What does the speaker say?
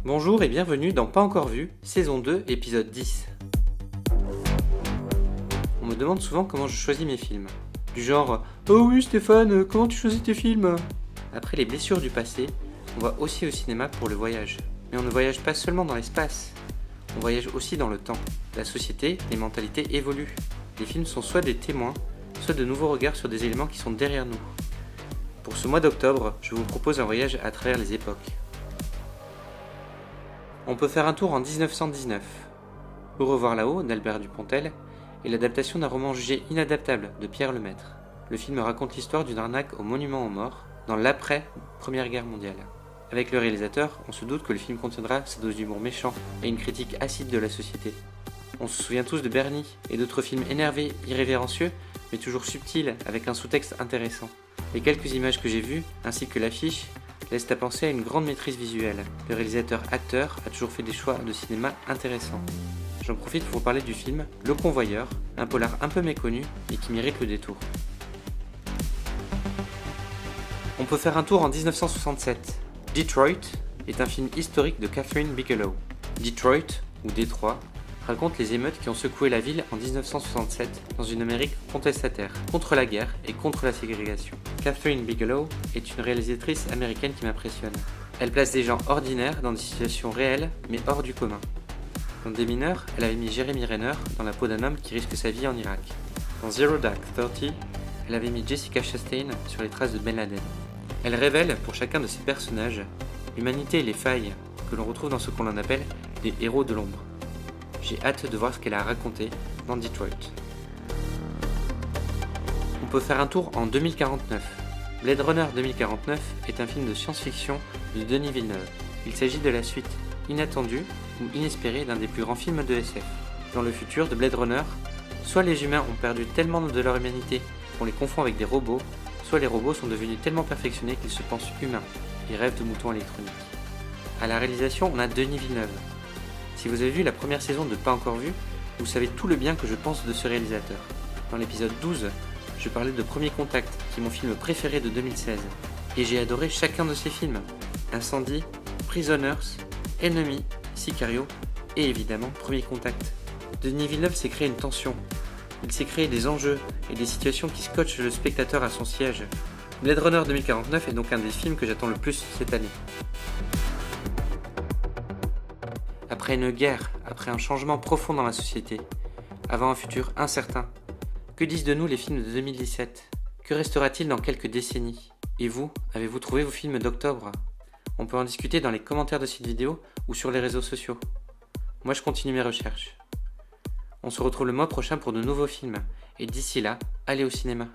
Bonjour et bienvenue dans Pas encore vu, saison 2, épisode 10. On me demande souvent comment je choisis mes films. Du genre « Oh oui Stéphane, comment tu choisis tes films ?» Après les blessures du passé, on va aussi au cinéma pour le voyage. Mais on ne voyage pas seulement dans l'espace, on voyage aussi dans le temps. La société, les mentalités évoluent. Les films sont soit des témoins, soit de nouveaux regards sur des éléments qui sont derrière nous. Pour ce mois d'octobre, je vous propose un voyage à travers les époques. On peut faire un tour en 1919. Au revoir là-haut d'Albert Dupontel est l'adaptation d'un roman jugé inadaptable de Pierre Lemaître. Le film raconte l'histoire d'une arnaque au monument aux morts dans l'après-Première Guerre mondiale. Avec le réalisateur, on se doute que le film contiendra sa dose d'humour méchant et une critique acide de la société. On se souvient tous de Bernie et d'autres films énervés, irrévérencieux, mais toujours subtils, avec un sous-texte intéressant. Les quelques images que j'ai vues, ainsi que l'affiche, laissent à penser à une grande maîtrise visuelle. Le réalisateur-acteur a toujours fait des choix de cinéma intéressants. J'en profite pour vous parler du film Le Convoyeur, un polar un peu méconnu et qui mérite le détour. On peut faire un tour en 1967. Detroit est un film historique de Kathryn Bigelow. Detroit, ou Détroit, raconte les émeutes qui ont secoué la ville en 1967 dans une Amérique contestataire, contre la guerre et contre la ségrégation. Kathryn Bigelow est une réalisatrice américaine qui m'impressionne. Elle place des gens ordinaires dans des situations réelles mais hors du commun. Dans Des mineurs, elle avait mis Jeremy Renner dans la peau d'un homme qui risque sa vie en Irak. Dans Zero Dark Thirty, elle avait mis Jessica Chastain sur les traces de Ben Laden. Elle révèle, pour chacun de ses personnages, l'humanité et les failles que l'on retrouve dans ce qu'on en appelle les héros de l'ombre. J'ai hâte de voir ce qu'elle a raconté dans Detroit. On peut faire un tour en 2049. Blade Runner 2049 est un film de science-fiction de Denis Villeneuve. Il s'agit de la suite inattendue ou inespérée d'un des plus grands films de SF. Dans le futur de Blade Runner, soit les humains ont perdu tellement de leur humanité qu'on les confond avec des robots, soit les robots sont devenus tellement perfectionnés qu'ils se pensent humains et rêvent de moutons électroniques. À la réalisation, on a Denis Villeneuve. Si vous avez vu la première saison de Pas encore vu, vous savez tout le bien que je pense de ce réalisateur. Dans l'épisode 12, je parlais de Premier Contact, qui est mon film préféré de 2016. Et j'ai adoré chacun de ses films. Incendie, Prisoners, Ennemi, Sicario et évidemment Premier Contact. Denis Villeneuve s'est créé une tension. Il s'est créé des enjeux et des situations qui scotchent le spectateur à son siège. Blade Runner 2049 est donc un des films que j'attends le plus cette année. Après une guerre, après un changement profond dans la société, avant un futur incertain, que disent de nous les films de 2017 ? Que restera-t-il dans quelques décennies ? Et vous, avez-vous trouvé vos films d'octobre ? On peut en discuter dans les commentaires de cette vidéo ou sur les réseaux sociaux. Moi je continue mes recherches. On se retrouve le mois prochain pour de nouveaux films, et d'ici là, allez au cinéma.